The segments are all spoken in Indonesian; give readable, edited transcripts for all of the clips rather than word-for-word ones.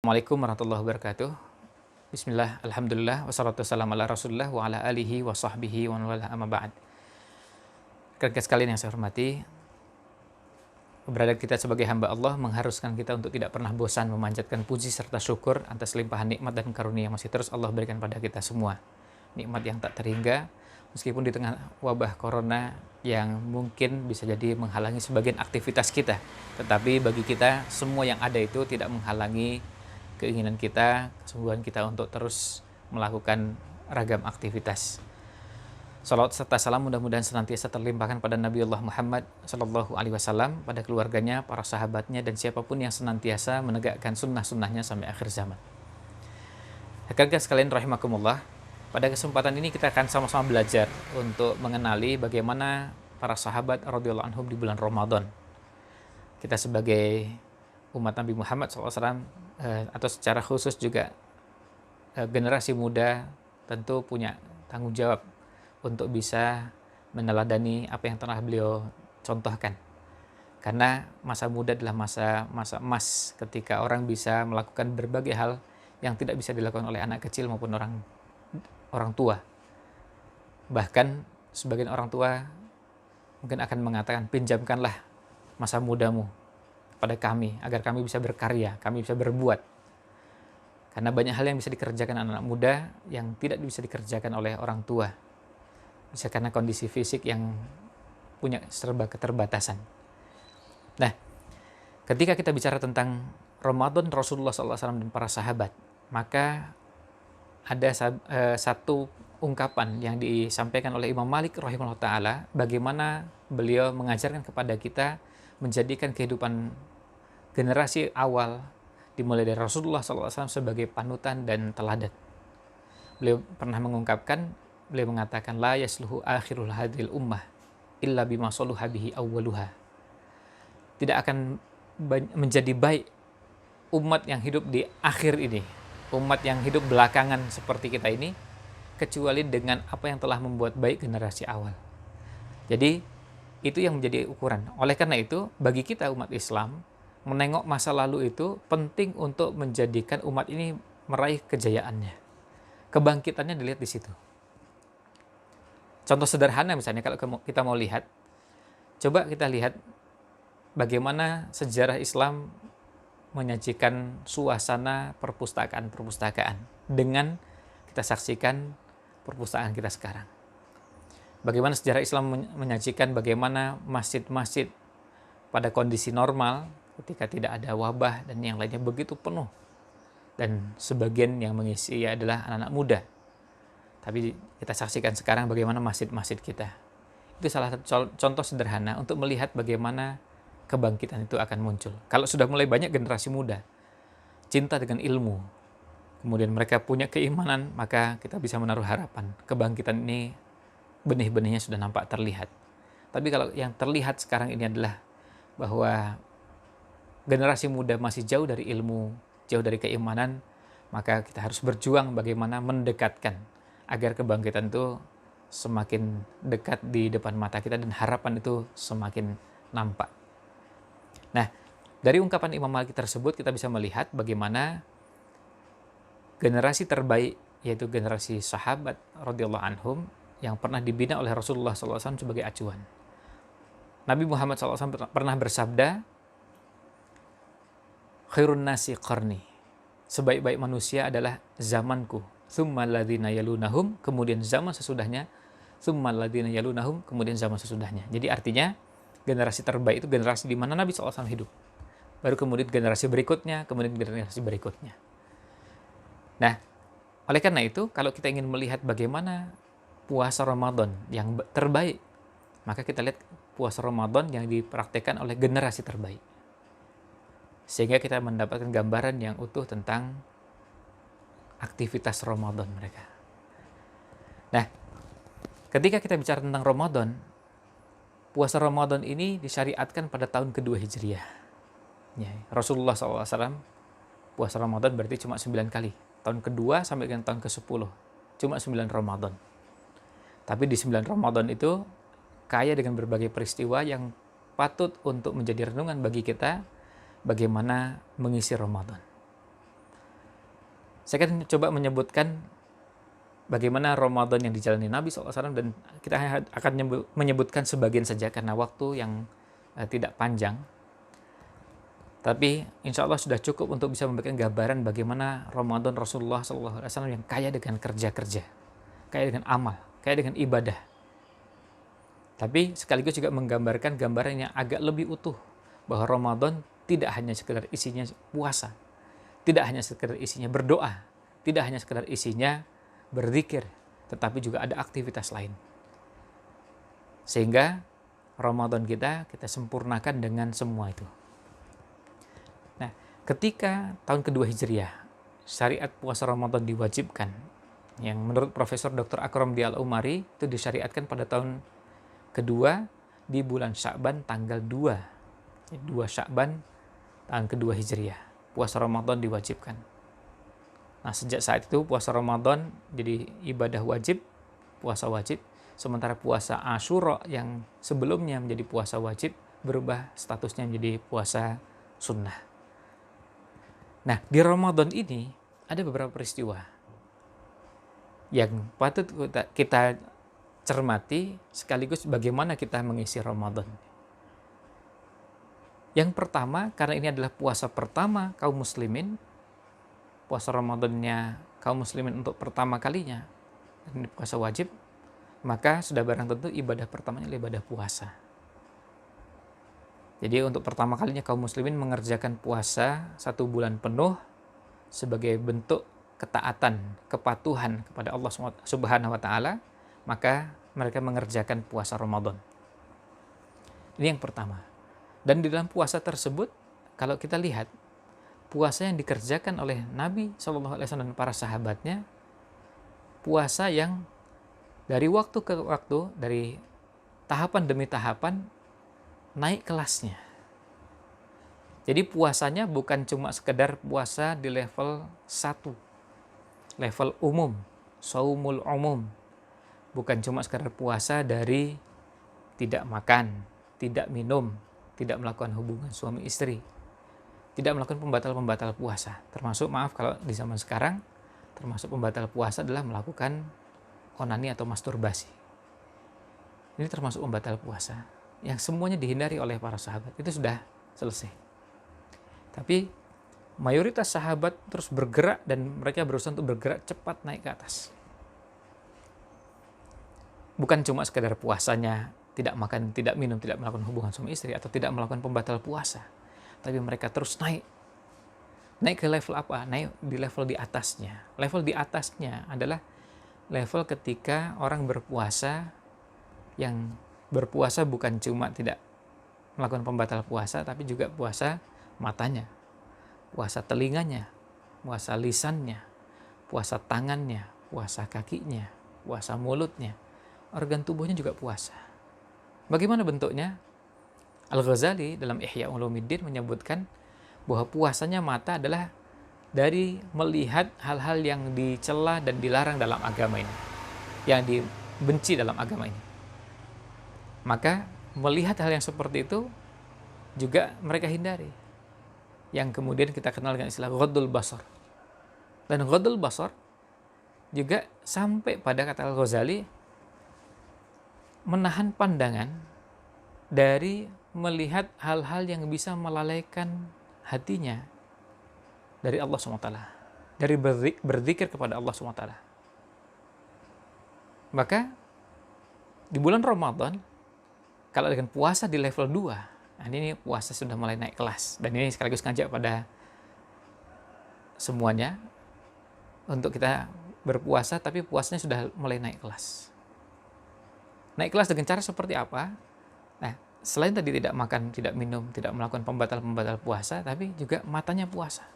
Assalamualaikum warahmatullahi wabarakatuh. Bismillah, alhamdulillah, wassalatu wassalamu ala rasulillah wa ala alihi wa sahbihi wa wala amma ba'd. Rekan sekalian yang saya hormati, keberadaan kita sebagai hamba Allah mengharuskan kita untuk tidak pernah bosan memanjatkan puji serta syukur atas limpahan nikmat dan karunia yang masih terus Allah berikan pada kita semua. Nikmat yang tak terhingga, meskipun di tengah wabah corona yang mungkin bisa jadi menghalangi sebagian aktivitas kita. Tetapi bagi kita, semua yang ada itu tidak menghalangi keinginan kita, kesungguhan kita untuk terus melakukan ragam aktivitas. Salawat serta salam mudah-mudahan senantiasa terlimpahkan pada Nabiullah Muhammad Sallallahu Alaihi Wasallam, pada keluarganya, para sahabatnya, dan siapapun yang senantiasa menegakkan sunnah-sunnahnya sampai akhir zaman. Rekan sekalian rahimakumullah, pada kesempatan ini kita akan sama-sama belajar untuk mengenali bagaimana para sahabat radhiyallahu anhum di bulan Ramadan. Kita sebagai umat Nabi Muhammad SAW, atau secara khusus juga generasi muda, tentu punya tanggung jawab untuk bisa meneladani apa yang telah beliau contohkan. Karena masa muda adalah masa emas ketika orang bisa melakukan berbagai hal yang tidak bisa dilakukan oleh anak kecil maupun orang tua. Bahkan sebagian orang tua mungkin akan mengatakan, pinjamkanlah masa mudamu pada kami, agar kami bisa berkarya, kami bisa berbuat. Karena banyak hal yang bisa dikerjakan anak-anak muda yang tidak bisa dikerjakan oleh orang tua. Bisa karena kondisi fisik yang punya serba keterbatasan. Nah, ketika kita bicara tentang Ramadan Rasulullah SAW dan para sahabat, maka ada satu ungkapan yang disampaikan oleh Imam Malik rahimahullah ta'ala, bagaimana beliau mengajarkan kepada kita menjadikan kehidupan generasi awal dimulai dari Rasulullah SAW sebagai panutan dan teladan. Beliau pernah beliau mengatakan, la yasluhu akhirul hadhil ummah illa bima saluha bihi awwaluha. Tidak akan menjadi baik umat yang hidup di akhir ini, umat yang hidup belakangan seperti kita ini, kecuali dengan apa yang telah membuat baik generasi awal. Jadi itu yang menjadi ukuran. Oleh karena itu, bagi kita umat Islam, menengok masa lalu itu penting untuk menjadikan umat ini meraih kejayaannya. Kebangkitannya dilihat di situ. Contoh sederhana misalnya, kalau kita mau lihat, coba kita lihat bagaimana sejarah Islam menyajikan suasana perpustakaan-perpustakaan dengan kita saksikan perpustakaan kita sekarang. Bagaimana sejarah Islam menyajikan bagaimana masjid-masjid pada kondisi normal ketika tidak ada wabah dan yang lainnya begitu penuh. Dan sebagian yang mengisi adalah anak-anak muda. Tapi kita saksikan sekarang bagaimana masjid-masjid kita. Itu salah satu contoh sederhana untuk melihat bagaimana kebangkitan itu akan muncul. Kalau sudah mulai banyak generasi muda cinta dengan ilmu, kemudian mereka punya keimanan, maka kita bisa menaruh harapan. Kebangkitan ini benih-benihnya sudah nampak terlihat. Tapi kalau yang terlihat sekarang ini adalah bahwa generasi muda masih jauh dari ilmu, jauh dari keimanan, maka kita harus berjuang bagaimana mendekatkan agar kebangkitan itu semakin dekat di depan mata kita dan harapan itu semakin nampak. Nah, dari ungkapan Imam Malik tersebut kita bisa melihat bagaimana generasi terbaik, yaitu generasi sahabat radhiyallahu anhum, yang pernah dibina oleh Rasulullah SAW sebagai acuan. Nabi Muhammad SAW pernah bersabda, khairun nasi qarni, sebaik-baik manusia adalah zamanku, tsumma alladzina yalunahum, kemudian zaman sesudahnya, tsumma alladzina yalunahum, kemudian zaman sesudahnya. Jadi artinya generasi terbaik itu generasi di mana Nabi SAW hidup. Baru kemudian generasi berikutnya, kemudian generasi berikutnya. Nah, oleh karena itu, kalau kita ingin melihat bagaimana puasa Ramadan yang terbaik, maka kita lihat puasa Ramadan yang dipraktikkan oleh generasi terbaik. Sehingga kita mendapatkan gambaran yang utuh tentang aktivitas Ramadan mereka. Nah, ketika kita bicara tentang Ramadan, puasa Ramadan ini disyariatkan pada tahun kedua Hijriah. Ya, Rasulullah SAW puasa Ramadan berarti cuma 9 kali. Tahun kedua sampai dengan tahun ke-10, cuma 9 Ramadan. Tapi di 9 Ramadan itu kaya dengan berbagai peristiwa yang patut untuk menjadi renungan bagi kita bagaimana mengisi Ramadan. Saya akan coba menyebutkan bagaimana Ramadan yang dijalani Nabi SAW, dan kita akan menyebutkan sebagian saja karena waktu yang tidak panjang. Tapi insya Allah sudah cukup untuk bisa memberikan gambaran bagaimana Ramadan Rasulullah SAW yang kaya dengan kerja-kerja, kaya dengan amal, kaya dengan ibadah. Tapi sekaligus juga menggambarkan gambaran yang agak lebih utuh, bahwa Ramadan tidak hanya sekedar isinya puasa, tidak hanya sekedar isinya berdoa, tidak hanya sekedar isinya berzikir, tetapi juga ada aktivitas lain. Sehingga Ramadan kita sempurnakan dengan semua itu. Nah, ketika tahun kedua Hijriah, syariat puasa Ramadan diwajibkan, yang menurut Profesor Dr. Akram Di Al-Umari itu disyariatkan pada tahun kedua di bulan Sya'ban tanggal 2 Sya'ban tahun kedua Hijriah. Puasa Ramadan diwajibkan. Nah, sejak saat itu puasa Ramadan jadi ibadah wajib, puasa wajib. Sementara puasa Asyura yang sebelumnya menjadi puasa wajib berubah statusnya menjadi puasa sunnah. Nah, di Ramadan ini ada beberapa peristiwa yang patut kita cermati, sekaligus bagaimana kita mengisi Ramadan. Yang pertama, karena ini adalah puasa pertama kaum muslimin, puasa Ramadannya kaum muslimin untuk pertama kalinya, ini puasa wajib, maka sudah barang tentu ibadah pertamanya adalah ibadah puasa. Jadi untuk pertama kalinya kaum muslimin mengerjakan puasa 1 bulan penuh sebagai bentuk ketaatan, kepatuhan kepada Allah Subhanahu wa Ta'ala, maka mereka mengerjakan puasa Ramadan. Ini yang pertama. Dan di dalam puasa tersebut, kalau kita lihat puasa yang dikerjakan oleh Nabi SAW dan para sahabatnya, puasa yang dari waktu ke waktu, dari tahapan demi tahapan, naik kelasnya. Jadi puasanya bukan cuma sekedar puasa di level 1, level umum, shaumul umum. Bukan cuma sekedar puasa dari tidak makan, tidak minum, tidak melakukan hubungan suami istri, tidak melakukan pembatal-pembatal puasa. Termasuk, maaf kalau di zaman sekarang, termasuk pembatal puasa adalah melakukan onani atau masturbasi. Ini termasuk pembatal puasa yang semuanya dihindari oleh para sahabat. Itu sudah selesai. Tapi mayoritas sahabat terus bergerak dan mereka berusaha untuk bergerak cepat naik ke atas. Bukan cuma sekedar puasanya tidak makan, tidak minum, tidak melakukan hubungan suami istri, atau tidak melakukan pembatal puasa. Tapi mereka terus naik. Naik ke level apa? Naik di level di atasnya. Level di atasnya adalah level ketika orang berpuasa, yang berpuasa bukan cuma tidak melakukan pembatal puasa, tapi juga puasa matanya, puasa telinganya, puasa lisannya, puasa tangannya, puasa kakinya, puasa mulutnya, organ tubuhnya juga puasa. Bagaimana bentuknya? Al-Ghazali dalam Ihya Ulumuddin menyebutkan bahwa puasanya mata adalah dari melihat hal-hal yang dicela dan dilarang dalam agama ini, yang dibenci dalam agama ini. Maka melihat hal yang seperti itu juga mereka hindari, yang kemudian kita kenal dengan istilah ghaddul basar. Dan ghaddul basar juga sampai pada kata Al-Ghazali menahan pandangan dari melihat hal-hal yang bisa melalaikan hatinya dari Allah SWT, dari berzikir kepada Allah SWT. Maka di bulan Ramadan, kalau dengan puasa di level 2, nah ini puasa sudah mulai naik kelas. Dan ini sekaligus ngajak pada semuanya untuk kita berpuasa, tapi puasanya sudah mulai naik kelas. Naik kelas dengan cara seperti apa? Nah, selain tadi tidak makan, tidak minum, tidak melakukan pembatal-pembatal puasa, tapi juga matanya puasa.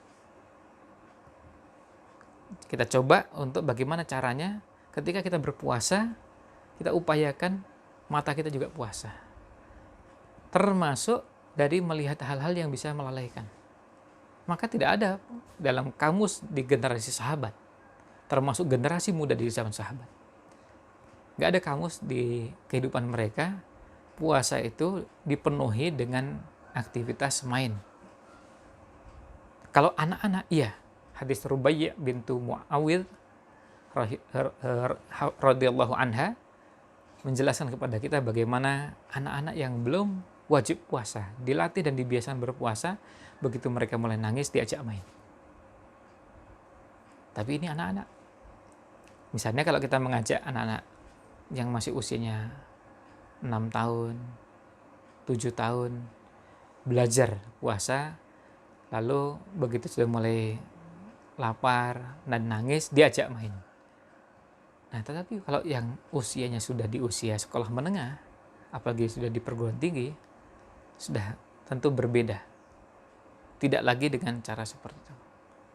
Kita coba untuk bagaimana caranya ketika kita berpuasa, kita upayakan mata kita juga puasa. Termasuk dari melihat hal-hal yang bisa melalaikan. Maka tidak ada dalam kamus di generasi sahabat, termasuk generasi muda di zaman sahabat, gak ada kamus di kehidupan mereka puasa itu dipenuhi dengan aktivitas main. Kalau anak-anak, iya, hadis Rubai' bintu Muawidh radhiyallahu anha menjelaskan kepada kita bagaimana anak-anak yang belum wajib puasa dilatih dan dibiasakan berpuasa, begitu mereka mulai nangis diajak main. Tapi ini anak-anak. Misalnya kalau kita mengajak anak-anak yang masih usianya 6 tahun, 7 tahun belajar puasa, lalu begitu sudah mulai lapar dan nangis diajak main. Nah, tetapi kalau yang usianya sudah di usia sekolah menengah, apalagi sudah di perguruan tinggi, sudah tentu berbeda. Tidak lagi dengan cara seperti itu.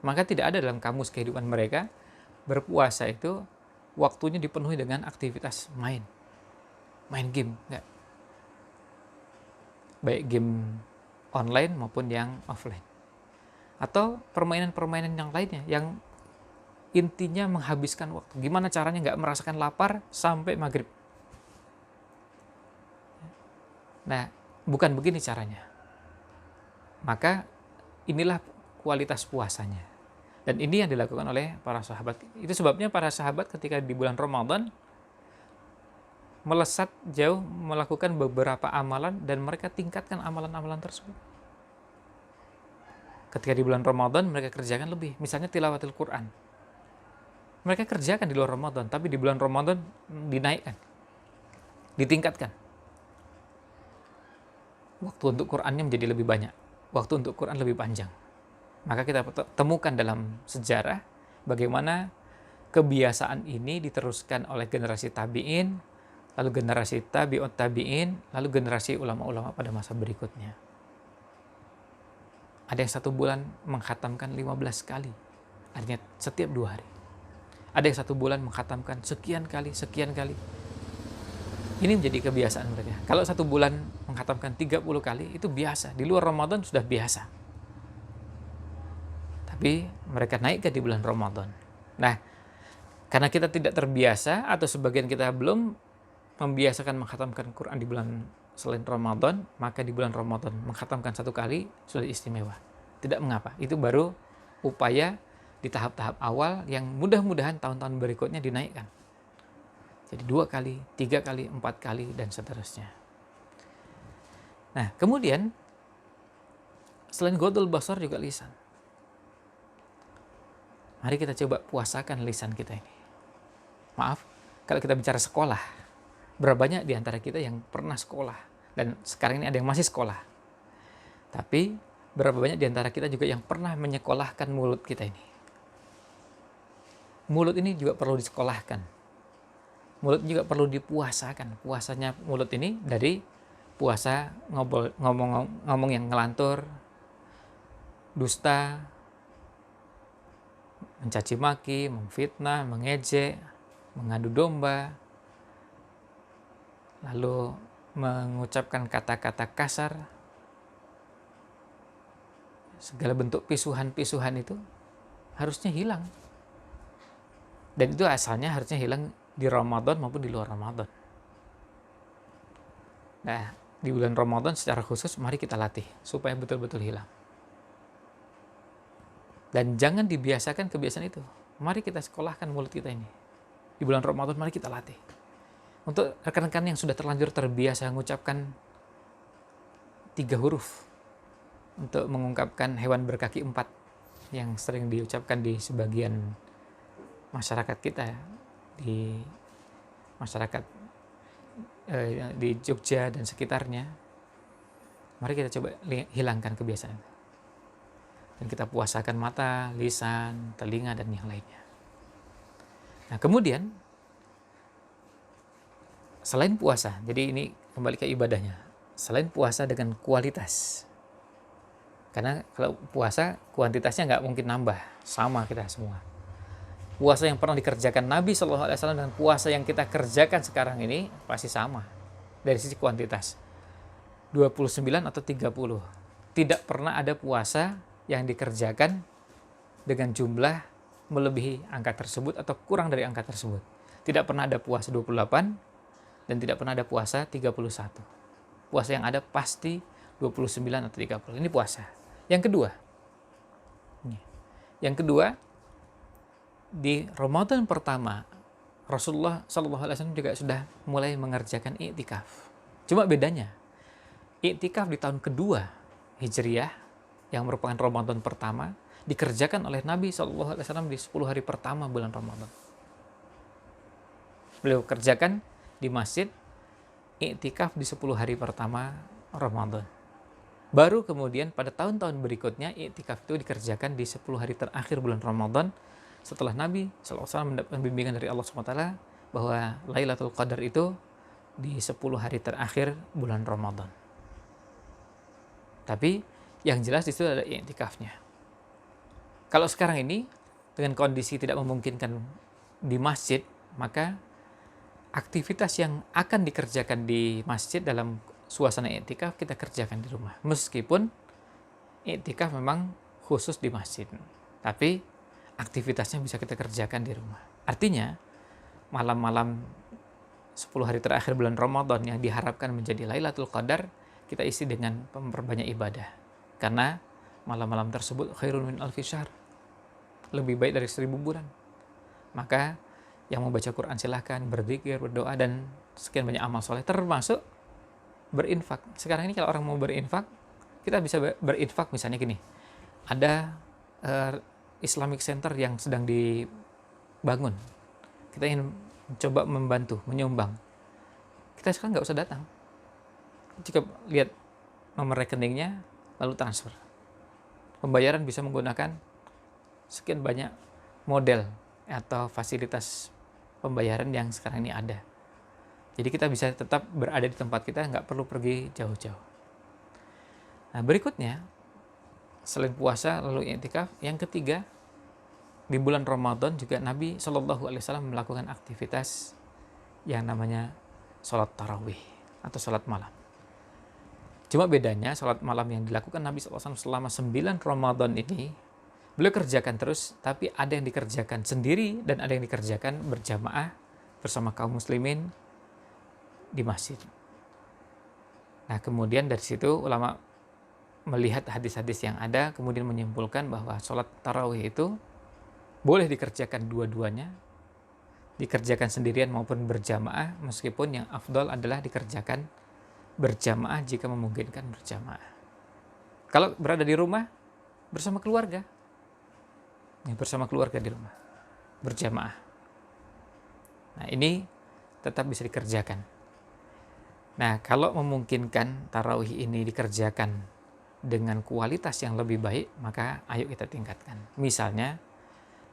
Maka tidak ada dalam kamus kehidupan mereka berpuasa itu waktunya dipenuhi dengan aktivitas main game, enggak. Baik game online maupun yang offline. Atau permainan-permainan yang lainnya yang intinya menghabiskan waktu. Gimana caranya nggak merasakan lapar sampai maghrib. Nah, bukan begini caranya. Maka inilah kualitas puasanya. Dan ini yang dilakukan oleh para sahabat. Itu sebabnya para sahabat ketika di bulan Ramadan melesat jauh melakukan beberapa amalan dan mereka tingkatkan amalan-amalan tersebut. Ketika di bulan Ramadan mereka kerjakan lebih. Misalnya tilawatil Quran. Mereka kerjakan di luar Ramadan, tapi di bulan Ramadan dinaikkan, ditingkatkan. Waktu untuk Qurannya menjadi lebih banyak, waktu untuk Quran lebih panjang. Maka kita temukan dalam sejarah bagaimana kebiasaan ini diteruskan oleh generasi tabi'in, lalu generasi tabi'ut tabi'in, lalu generasi ulama-ulama pada masa berikutnya. Ada yang 1 bulan mengkhatamkan 15 kali, artinya setiap 2 hari. Ada yang 1 bulan mengkhatamkan sekian kali. Ini menjadi kebiasaan mereka. Kalau 1 bulan mengkhatamkan 30 kali, itu biasa. Di luar Ramadan sudah biasa. Tapi mereka naikkan di bulan Ramadan. Nah, karena kita tidak terbiasa, atau sebagian kita belum membiasakan mengkhatamkan Quran di bulan selain Ramadan, maka di bulan Ramadan mengkhatamkan 1 kali sudah istimewa. Tidak mengapa. Itu baru upaya di tahap-tahap awal yang mudah-mudahan tahun-tahun berikutnya dinaikkan. Jadi 2 kali, 3 kali, 4 kali, dan seterusnya. Nah, kemudian selain ghodul basar juga lisan. Mari kita coba puasakan lisan kita ini. Maaf, kalau kita bicara sekolah, berapa banyak di antara kita yang pernah sekolah, dan sekarang ini ada yang masih sekolah. Tapi berapa banyak di antara kita juga yang pernah menyekolahkan mulut kita ini. Mulut ini juga perlu disekolahkan. Mulut juga perlu dipuasakan. Puasanya mulut ini dari puasa ngomong yang ngelantur, dusta, mencaci maki, memfitnah, mengejek, mengadu domba, lalu mengucapkan kata-kata kasar, segala bentuk pisuhan-pisuhan itu harusnya hilang. Dan itu asalnya harusnya hilang di Ramadan maupun di luar Ramadan. Nah, di bulan Ramadan secara khusus mari kita latih supaya betul-betul hilang. Dan jangan dibiasakan kebiasaan itu. Mari kita sekolahkan mulut kita ini. Di bulan Ramadan mari kita latih. Untuk rekan-rekan yang sudah terlanjur terbiasa mengucapkan 3 huruf untuk mengungkapkan hewan berkaki 4 yang sering diucapkan di sebagian masyarakat kita, di masyarakat di Jogja dan sekitarnya, mari kita coba hilangkan kebiasaan itu. Dan kita puasakan mata, lisan, telinga, dan yang lainnya. Nah, kemudian selain puasa, jadi ini kembali ke ibadahnya, selain puasa dengan kualitas, karena kalau puasa kuantitasnya nggak mungkin nambah, sama kita semua. Puasa yang pernah dikerjakan Nabi SAW dan puasa yang kita kerjakan sekarang ini pasti sama dari sisi kuantitas. 29 atau 30. Tidak pernah ada puasa yang dikerjakan dengan jumlah melebihi angka tersebut atau kurang dari angka tersebut. Tidak pernah ada puasa 28 dan tidak pernah ada puasa 31. Puasa yang ada pasti 29 atau 30. Ini puasa. Yang kedua, Yang kedua, di Ramadan pertama Rasulullah SAW juga sudah mulai mengerjakan i'tikaf. Cuma bedanya, i'tikaf di tahun kedua Hijriah yang merupakan Ramadan pertama dikerjakan oleh Nabi SAW di 10 hari pertama bulan Ramadan. Beliau kerjakan di masjid i'tikaf di 10 hari pertama Ramadan. Baru kemudian pada tahun-tahun berikutnya i'tikaf itu dikerjakan di 10 hari terakhir bulan Ramadan setelah Nabi SAW mendapatkan bimbingan dari Allah SWT bahwa Lailatul Qadar itu di 10 hari terakhir bulan Ramadan. Tapi yang jelas itu ada i'tikafnya. Kalau sekarang ini dengan kondisi tidak memungkinkan di masjid, maka aktivitas yang akan dikerjakan di masjid dalam suasana i'tikaf kita kerjakan di rumah. Meskipun i'tikaf memang khusus di masjid, tapi aktivitasnya bisa kita kerjakan di rumah. Artinya, malam-malam 10 hari terakhir bulan Ramadan yang diharapkan menjadi Lailatul Qadar, kita isi dengan memperbanyak ibadah. Karena malam-malam tersebut khairun min alfi syahr. Lebih baik dari 1000 bulan. Maka yang membaca Quran silahkan, berzikir, berdoa, dan sekian banyak amal soleh, termasuk berinfak. Sekarang ini kalau orang mau berinfak, kita bisa berinfak misalnya gini. Ada Islamic Center yang sedang dibangun. Kita ingin mencoba membantu, menyumbang. Kita sekarang nggak usah datang. Jika lihat nomor rekeningnya, lalu transfer. Pembayaran bisa menggunakan sekian banyak model atau fasilitas pembayaran yang sekarang ini ada. Jadi kita bisa tetap berada di tempat kita, nggak perlu pergi jauh-jauh. Nah, berikutnya, selain puasa lalu i'tikaf, yang ketiga, di bulan Ramadan juga Nabi SAW melakukan aktivitas yang namanya sholat tarawih atau sholat malam. Cuma bedanya sholat malam yang dilakukan Nabi SAW selama 9 Ramadan ini, beliau kerjakan terus, tapi ada yang dikerjakan sendiri dan ada yang dikerjakan berjamaah bersama kaum muslimin di masjid. Nah, kemudian dari situ ulama melihat hadis-hadis yang ada, kemudian menyimpulkan bahwa sholat tarawih itu boleh dikerjakan dua-duanya, dikerjakan sendirian maupun berjamaah, meskipun yang afdal adalah dikerjakan berjamaah jika memungkinkan berjamaah. Kalau berada di rumah, bersama keluarga. Ya, bersama keluarga di rumah, berjamaah. Nah, ini tetap bisa dikerjakan. Nah, kalau memungkinkan tarawih ini dikerjakan dengan kualitas yang lebih baik, maka ayo kita tingkatkan. Misalnya,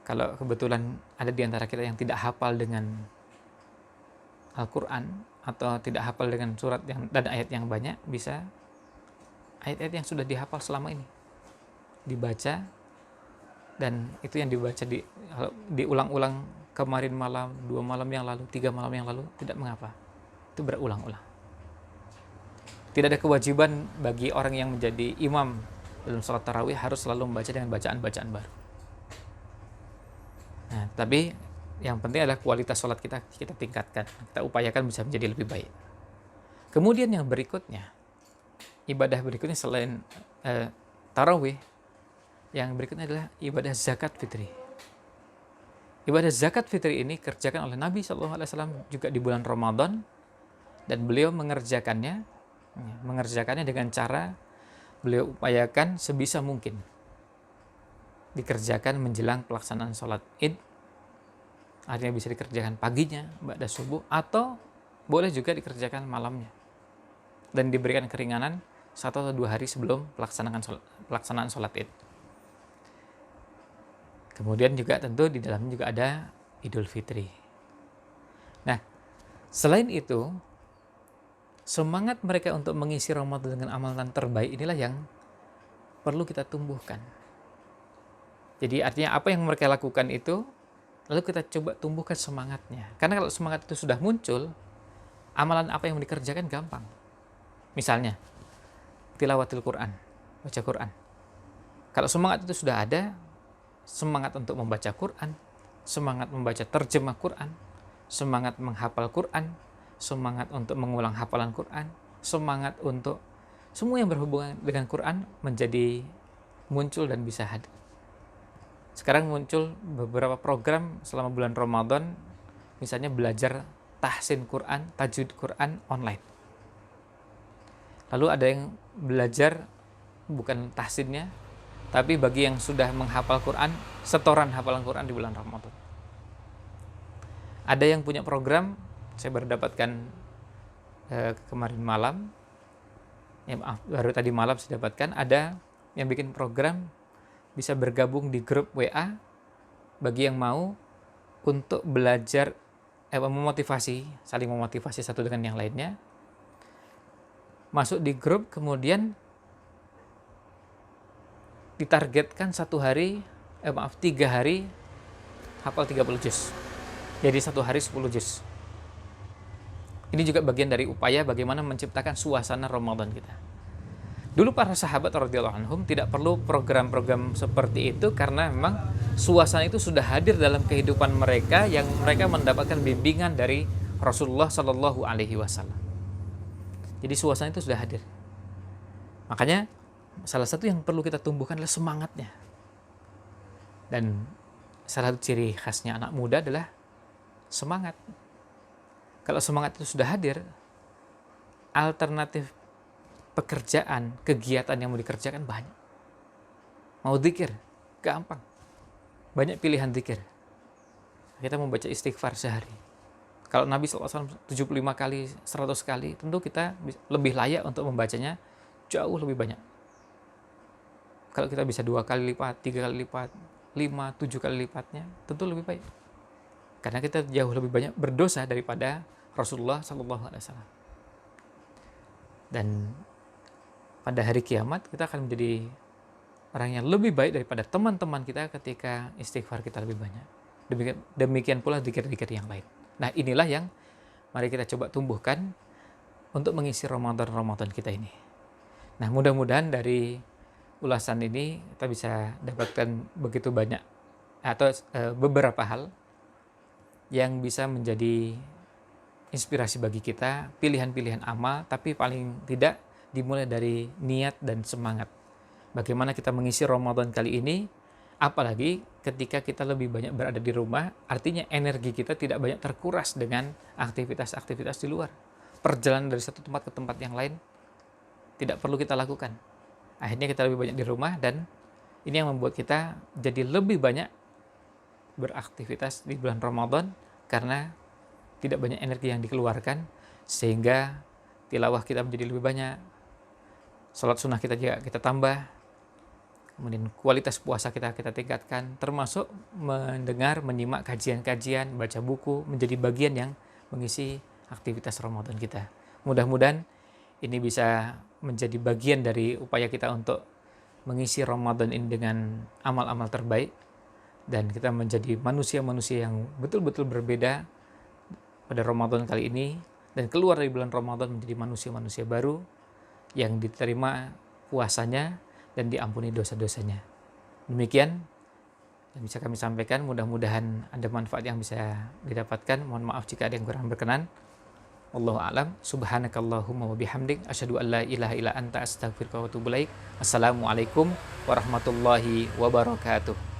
kalau kebetulan ada di antara kita yang tidak hafal dengan Al-Quran atau tidak hafal dengan surat dan ayat yang banyak, bisa ayat-ayat yang sudah dihafal selama ini dibaca, dan itu yang dibaca diulang-ulang kemarin malam, 2 malam yang lalu, 3 malam yang lalu, tidak mengapa. Itu berulang-ulang. Tidak ada kewajiban bagi orang yang menjadi imam dalam sholat tarawih harus selalu membaca dengan bacaan-bacaan baru. Nah, tapi yang penting adalah kualitas sholat kita tingkatkan. Kita upayakan bisa menjadi lebih baik. Kemudian yang berikutnya, ibadah berikutnya selain tarawih, yang berikutnya adalah ibadah zakat fitri. Ibadah zakat fitri ini kerjakan oleh Nabi SAW juga di bulan Ramadan, dan beliau mengerjakannya dengan cara beliau upayakan sebisa mungkin dikerjakan menjelang pelaksanaan sholat id. Artinya bisa dikerjakan paginya, ba'da subuh, atau boleh juga dikerjakan malamnya, dan diberikan keringanan 1 atau 2 hari sebelum pelaksanaan sholat id. Kemudian juga tentu di dalamnya juga ada Idul Fitri. Nah, selain itu, semangat mereka untuk mengisi Ramadan dengan amalan terbaik inilah yang perlu kita tumbuhkan. Jadi artinya apa yang mereka lakukan itu, lalu kita coba tumbuhkan semangatnya. Karena kalau semangat itu sudah muncul, amalan apa yang dikerjakan gampang. Misalnya, tilawatil Quran, baca Quran. Kalau semangat itu sudah ada, semangat untuk membaca Quran, semangat membaca terjemah Quran, semangat menghafal Quran, semangat untuk mengulang hafalan Quran, semangat untuk semua yang berhubungan dengan Quran menjadi muncul dan bisa hadir. Sekarang muncul beberapa program selama bulan Ramadan, misalnya belajar tahsin Quran, tajwid Quran online. Lalu ada yang belajar bukan tahsinnya, tapi bagi yang sudah menghafal Quran, setoran hafalan Quran di bulan Ramadan. Ada yang punya program, saya baru dapatkan kemarin malam, baru tadi malam saya dapatkan, ada yang bikin program bisa bergabung di grup WA bagi yang mau untuk belajar, memotivasi, saling memotivasi satu dengan yang lainnya. Masuk di grup, kemudian ditargetkan 3 hari hafal 30 juz. Jadi 1 hari 10 juz. Ini juga bagian dari upaya bagaimana menciptakan suasana Ramadan kita. Dulu para sahabat radhiyallahu anhum tidak perlu program-program seperti itu karena memang suasana itu sudah hadir dalam kehidupan mereka yang mereka mendapatkan bimbingan dari Rasulullah Shallallahu Alaihi Wasallam. Jadi suasana itu sudah hadir. Makanya salah satu yang perlu kita tumbuhkan adalah semangatnya. Dan salah satu ciri khasnya anak muda adalah semangat. Kalau semangat itu sudah hadir, alternatif pekerjaan, kegiatan yang mau dikerjakan banyak. Mau zikir, gampang. Banyak pilihan zikir. Kita membaca istighfar sehari. Kalau Nabi SAW 75 kali, 100 kali, tentu kita lebih layak untuk membacanya jauh lebih banyak. Kalau kita bisa 2 kali lipat, 3 kali lipat, 5, 7 kali lipatnya, tentu lebih baik. Karena kita jauh lebih banyak berdosa daripada Rasulullah SAW. Dan pada hari kiamat kita akan menjadi orang yang lebih baik daripada teman-teman kita ketika istighfar kita lebih banyak. Demikian pula zikir-zikir yang lain. Nah, inilah yang mari kita coba tumbuhkan untuk mengisi Ramadan kita ini. Nah, mudah-mudahan dari ulasan ini kita bisa dapatkan begitu banyak atau beberapa hal yang bisa menjadi inspirasi bagi kita, pilihan-pilihan amal, tapi paling tidak dimulai dari niat dan semangat. Bagaimana kita mengisi Ramadan kali ini, apalagi ketika kita lebih banyak berada di rumah, artinya energi kita tidak banyak terkuras dengan aktivitas-aktivitas di luar. Perjalanan dari satu tempat ke tempat yang lain tidak perlu kita lakukan. Akhirnya kita lebih banyak di rumah dan ini yang membuat kita jadi lebih banyak beraktivitas di bulan Ramadan karena tidak banyak energi yang dikeluarkan sehingga tilawah kita menjadi lebih banyak, salat sunnah kita juga kita tambah, kemudian kualitas puasa kita tingkatkan, termasuk mendengar, menyimak kajian-kajian, baca buku menjadi bagian yang mengisi aktivitas Ramadan kita. Mudah-mudahan ini bisa menjadi bagian dari upaya kita untuk mengisi Ramadan ini dengan amal-amal terbaik dan kita menjadi manusia-manusia yang betul-betul berbeda pada Ramadan kali ini dan keluar dari bulan Ramadan menjadi manusia-manusia baru yang diterima puasanya dan diampuni dosa-dosanya. Demikian yang bisa kami sampaikan, mudah-mudahan ada manfaat yang bisa didapatkan. Mohon maaf jika ada yang kurang berkenan. Wallahu a'lam. Subhanakallahumma wa bihamdik asyhadu an la ilaha illa anta astaghfiruka wa atubu ilaik. Assalamualaikum warahmatullahi wabarakatuh.